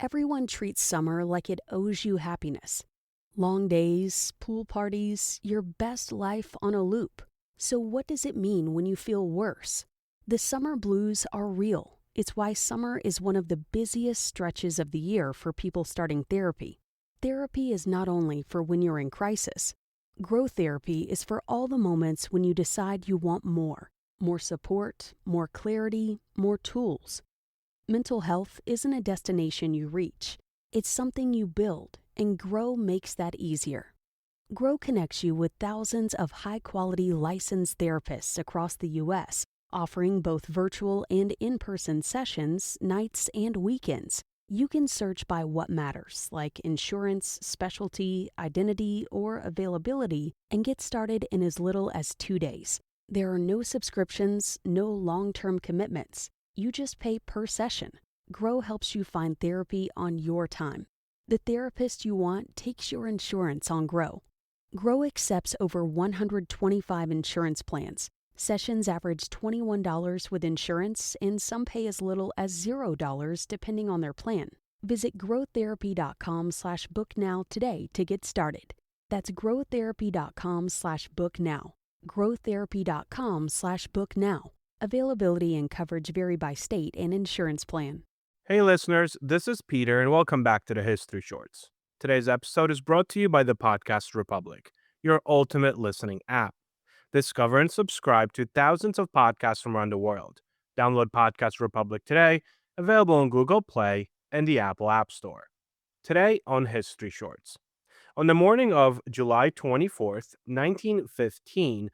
Everyone treats summer like it owes you happiness. Long days, pool parties, your best life on a loop. So, what does it mean when you feel worse? The summer blues are real. It's why summer is one of the busiest stretches of the year for people starting therapy. Therapy is not only for when you're in crisis. Growth therapy is for all the moments when you decide you want more. More support, more clarity, more tools. Mental health isn't a destination you reach. It's something you build, and Grow makes that easier. Grow connects you with thousands of high-quality licensed therapists across the U.S., offering both virtual and in-person sessions, nights and weekends. You can search by what matters, like insurance, specialty, identity, or availability, and get started in as little as 2 days. There are no subscriptions, no long-term commitments. You just pay per session. Grow helps you find therapy on your time. The therapist you want takes your insurance on Grow. Grow accepts over 125 insurance plans. Sessions average $21 with insurance, and some pay as little as $0 depending on their plan. Visit growtherapy.com/book now today to get started. That's growtherapy.com/book now. growtherapy.com/book now. Availability and coverage vary by state and insurance plan. Hey listeners, this is Peter and welcome back to the History Shorts. Today's episode is brought to you by the Podcast Republic, your ultimate listening app. Discover and subscribe to thousands of podcasts from around the world. Download Podcast Republic today, available on Google Play and the Apple App Store. Today on History Shorts. On the morning of July 24th, 1915,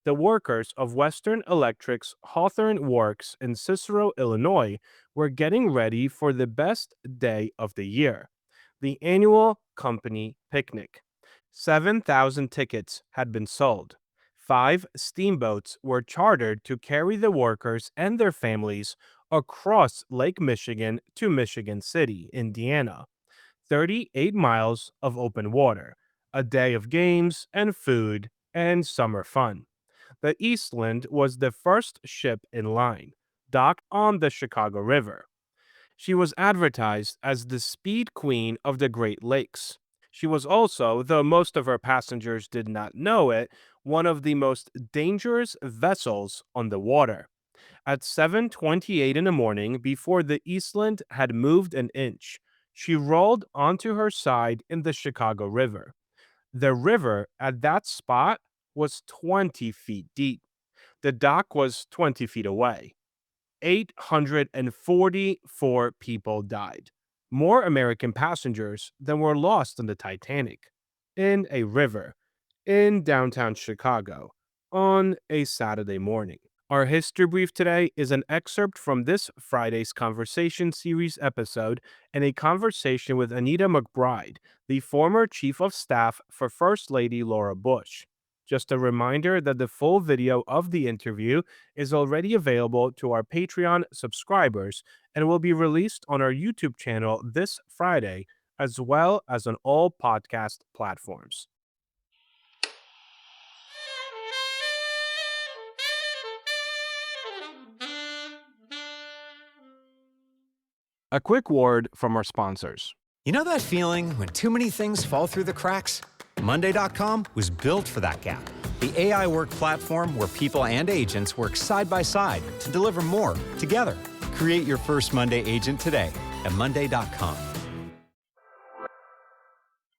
the workers of Western Electric's Hawthorne Works in Cicero, Illinois, were getting ready for the best day of the year, the annual company picnic. 7,000 tickets had been sold. 5 steamboats were chartered to carry the workers and their families across Lake Michigan to Michigan City, Indiana. 38 miles of open water, a day of games and food and summer fun. The Eastland was the first ship in line, docked on the Chicago River. She was advertised as the speed queen of the Great Lakes. She was also, though most of her passengers did not know it, one of the most dangerous vessels on the water. At 7:28 in the morning, before the Eastland had moved an inch, she rolled onto her side in the Chicago River. The river at that spot was 20 feet deep. The dock was 20 feet away. 844 people died, more American passengers than were lost on the Titanic, in a river, in downtown Chicago, on a Saturday morning. Our history brief today is an excerpt from this Friday's Conversation series episode and a conversation with Anita McBride, the former Chief of Staff for First Lady Laura Bush. Just a reminder that the full video of the interview is already available to our Patreon subscribers and will be released on our YouTube channel this Friday, as well as on all podcast platforms. A quick word from our sponsors. You know that feeling when too many things fall through the cracks? Monday.com was built for that gap. The AI work platform where people and agents work side by side to deliver more together. Create your first Monday agent today at Monday.com.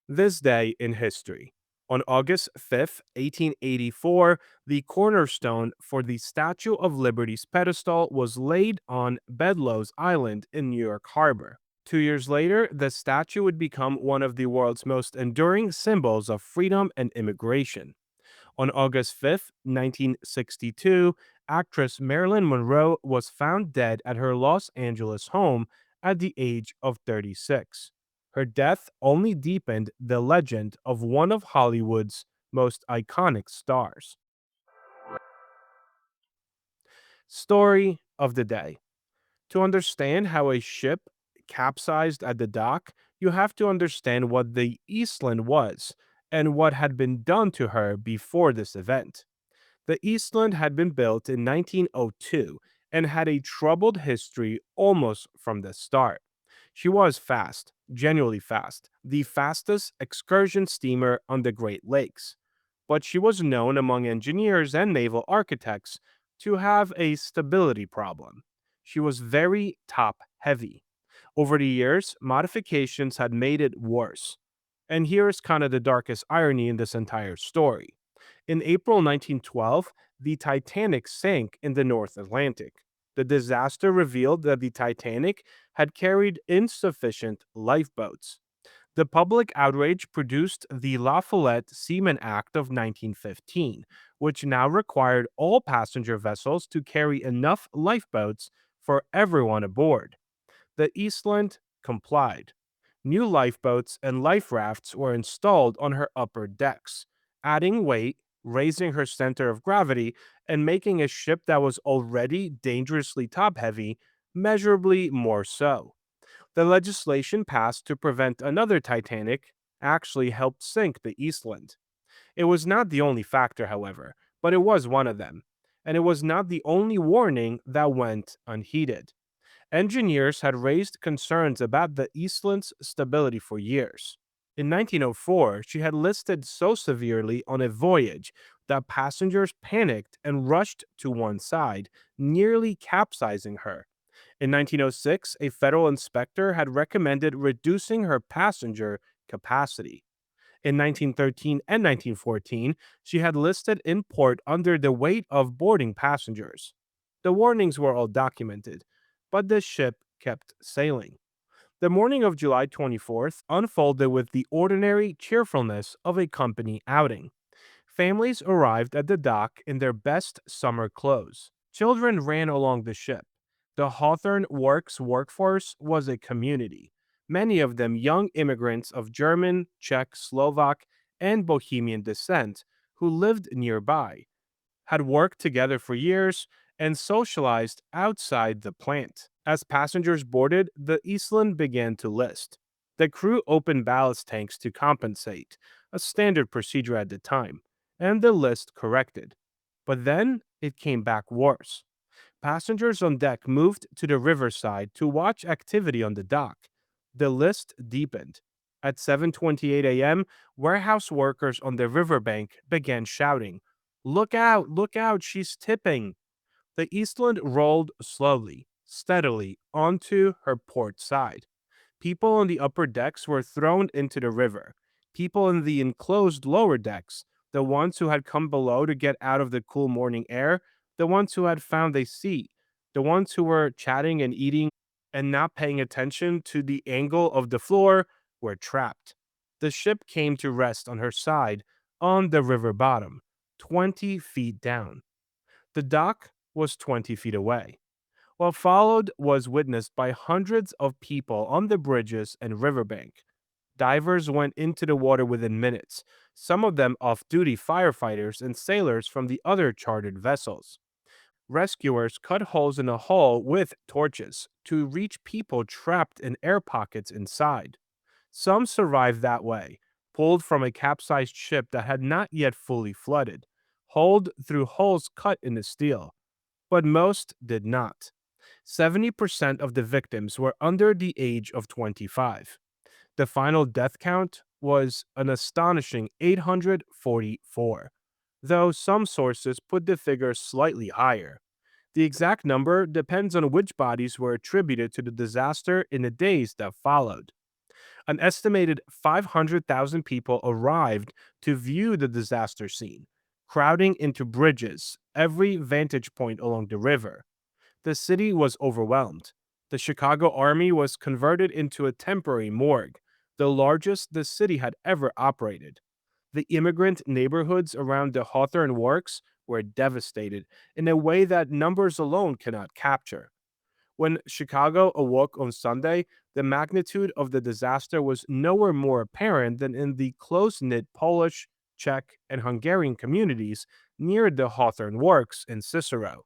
This day in history. On August 5th, 1884, the cornerstone for the Statue of Liberty's pedestal was laid on Bedloe's Island in New York Harbor. 2 years later, the statue would become one of the world's most enduring symbols of freedom and immigration. On August 5th, 1962, actress Marilyn Monroe was found dead at her Los Angeles home at the age of 36. Her death only deepened the legend of one of Hollywood's most iconic stars. Story of the day. To understand how a ship capsized at the dock, you have to understand what the Eastland was and what had been done to her before this event. The Eastland had been built in 1902 and had a troubled history almost from the start. She was fast, genuinely fast, the fastest excursion steamer on the Great Lakes. But she was known among engineers and naval architects to have a stability problem. She was very top heavy. Over the years, modifications had made it worse. And here's kind of the darkest irony in this entire story. In April 1912, the Titanic sank in the North Atlantic. The disaster revealed that the Titanic had carried insufficient lifeboats. The public outrage produced the La Follette Seaman Act of 1915, which now required all passenger vessels to carry enough lifeboats for everyone aboard. The Eastland complied. New lifeboats and life rafts were installed on her upper decks, adding weight, raising her center of gravity, and making a ship that was already dangerously top heavy measurably more so. The legislation passed to prevent another Titanic actually helped sink the Eastland. It was not the only factor, however, but it was one of them. And it was not the only warning that went unheeded. Engineers had raised concerns about the Eastland's stability for years. In 1904, she had listed so severely on a voyage that passengers panicked and rushed to one side, nearly capsizing her. In 1906, a federal inspector had recommended reducing her passenger capacity. In 1913 and 1914, she had listed in port under the weight of boarding passengers. The warnings were all documented, but the ship kept sailing. The morning of July 24th unfolded with the ordinary cheerfulness of a company outing. Families arrived at the dock in their best summer clothes. Children ran along the ship. The Hawthorne Works workforce was a community, many of them young immigrants of German, Czech, Slovak, and Bohemian descent who lived nearby, had worked together for years, and socialized outside the plant. As passengers boarded, the Eastland began to list. The crew opened ballast tanks to compensate, a standard procedure at the time, and the list corrected. But then it came back worse. Passengers on deck moved to the riverside to watch activity on the dock. The list deepened. At 7:28 a.m., warehouse workers on the riverbank began shouting, look out, she's tipping." The Eastland rolled slowly, steadily onto her port side. People on the upper decks were thrown into the river. People in the enclosed lower decks, the ones who had come below to get out of the cool morning air, the ones who had found a seat, the ones who were chatting and eating and not paying attention to the angle of the floor, were trapped. The ship came to rest on her side on the river bottom, 20 feet down. The dock was 20 feet away. What followed was witnessed by hundreds of people on the bridges and riverbank. Divers went into the water within minutes, some of them off duty firefighters and sailors from the other chartered vessels. Rescuers cut holes in the hull with torches to reach people trapped in air pockets inside. Some survived that way, pulled from a capsized ship that had not yet fully flooded, hauled through holes cut in the steel. But most did not. 70% of the victims were under the age of 25. The final death count was an astonishing 844, though some sources put the figure slightly higher. The exact number depends on which bodies were attributed to the disaster in the days that followed. An estimated 500,000 people arrived to view the disaster scene, crowding into bridges, every vantage point along the river. The city was overwhelmed. The Chicago Army was converted into a temporary morgue, the largest the city had ever operated. The immigrant neighborhoods around the Hawthorne Works were devastated in a way that numbers alone cannot capture. When Chicago awoke on Sunday, the magnitude of the disaster was nowhere more apparent than in the close knit Polish, Czech, and Hungarian communities near the Hawthorne Works in Cicero.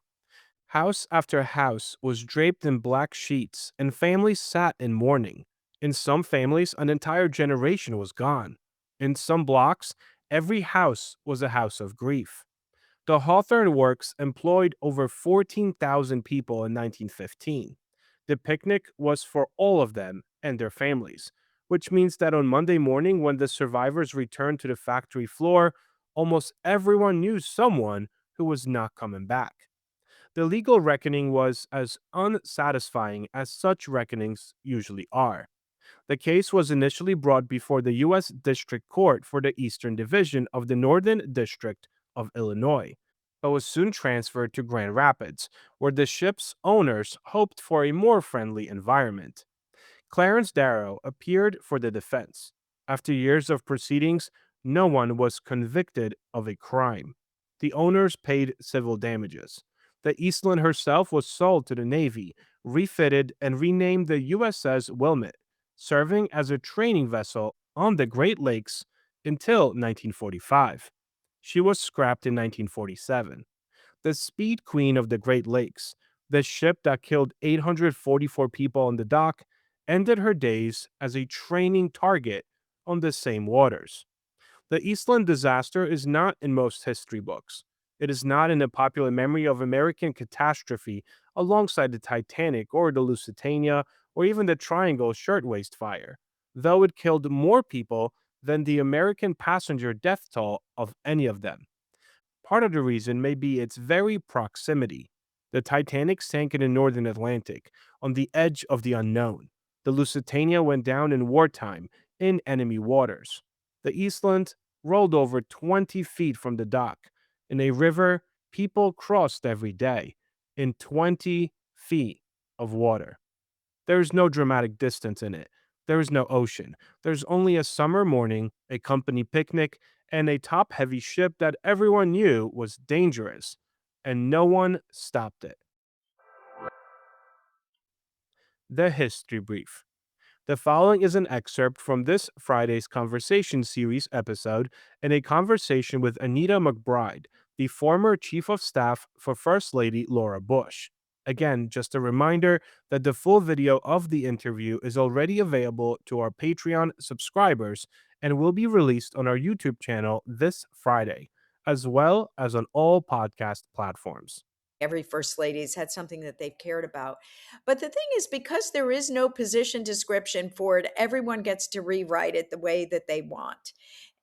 House after house was draped in black sheets, and families sat in mourning. In some families, an entire generation was gone. In some blocks, every house was a house of grief. The Hawthorne Works employed over 14,000 people in 1915. The picnic was for all of them and their families, which means that on Monday morning, when the survivors returned to the factory floor, almost everyone knew someone who was not coming back. The legal reckoning was as unsatisfying as such reckonings usually are. The case was initially brought before the U.S. District Court for the Eastern Division of the Northern District of Illinois, but was soon transferred to Grand Rapids, where the ship's owners hoped for a more friendly environment. Clarence Darrow appeared for the defense. After years of proceedings, no one was convicted of a crime. The owners paid civil damages. The Eastland herself was sold to the Navy, refitted, and renamed the USS Wilmette, serving as a training vessel on the Great Lakes until 1945. She was scrapped in 1947. The Speed Queen of the Great Lakes, the ship that killed 844 people on the dock, ended her days as a training target on the same waters. The Eastland Disaster is not in most history books. It is not in the popular memory of American catastrophe alongside the Titanic or the Lusitania or even the Triangle Shirtwaist Fire, though it killed more people than the American passenger death toll of any of them. Part of the reason may be its very proximity. The Titanic sank in the northern Atlantic, on the edge of the unknown. The Lusitania went down in wartime, in enemy waters. The Eastland rolled over 20 feet from the dock, in a river people crossed every day, in 20 feet of water. There is no dramatic distance in it. There is no ocean. There's only a summer morning, a company picnic, and a top heavy ship that everyone knew was dangerous, and no one stopped it. The History Brief. The following is an excerpt from this Friday's Conversation Series episode in a conversation with Anita McBride, the former Chief of Staff for First Lady Laura Bush. Again, just a reminder that the full video of the interview is already available to our Patreon subscribers and will be released on our YouTube channel this Friday, as well as on all podcast platforms. Every first lady's had something that they've cared about. But the thing is, because there is no position description for it, everyone gets to rewrite it the way that they want.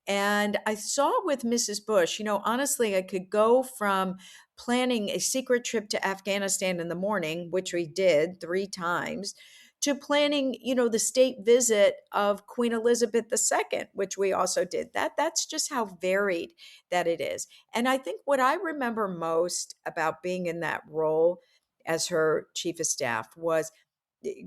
And I saw with Mrs. Bush, honestly, I could go from planning a secret trip to Afghanistan in the morning, which we did 3 times, to planning, the state visit of Queen Elizabeth II, which we also did. That's just how varied that it is. And I think what I remember most about being in that role as her chief of staff was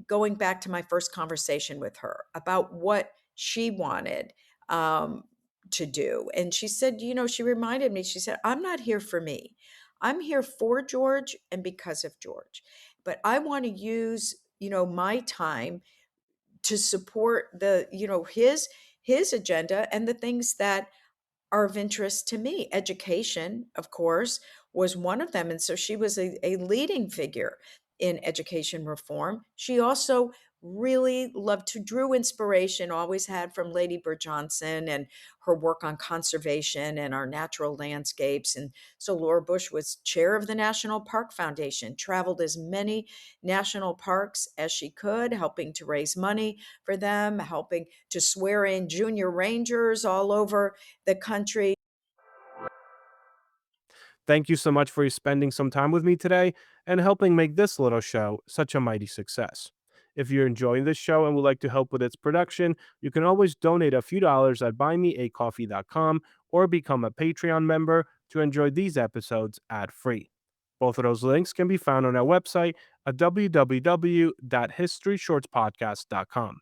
going back to my first conversation with her about what she wanted to do. And she said, she reminded me, she said, I'm not here for me. I'm here for George and because of George. But I want to use, my time to support his agenda and the things that are of interest to me. Education, of course, was one of them. And so she was a leading figure in education reform. She also really drew inspiration, always had, from Lady Bird Johnson and her work on conservation and our natural landscapes. And so Laura Bush was chair of the National Park Foundation, traveled as many national parks as she could, helping to raise money for them, helping to swear in junior rangers all over the country. Thank you so much for spending some time with me today and helping make this little show such a mighty success. If you're enjoying this show and would like to help with its production, you can always donate a few dollars at buymeacoffee.com or become a Patreon member to enjoy these episodes ad-free. Both of those links can be found on our website at www.historyshortspodcast.com.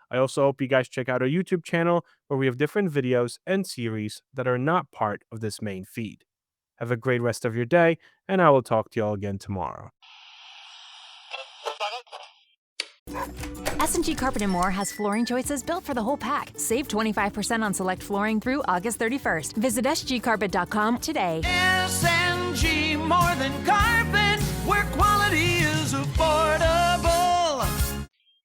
I also hope you guys check out our YouTube channel, where we have different videos and series that are not part of this main feed. Have a great rest of your day, and I will talk to you all again tomorrow. S&G Carpet & More has flooring choices built for the whole pack. Save 25% on select flooring through August 31st. Visit sgcarpet.com today. S&G, more than carpet, where quality is affordable.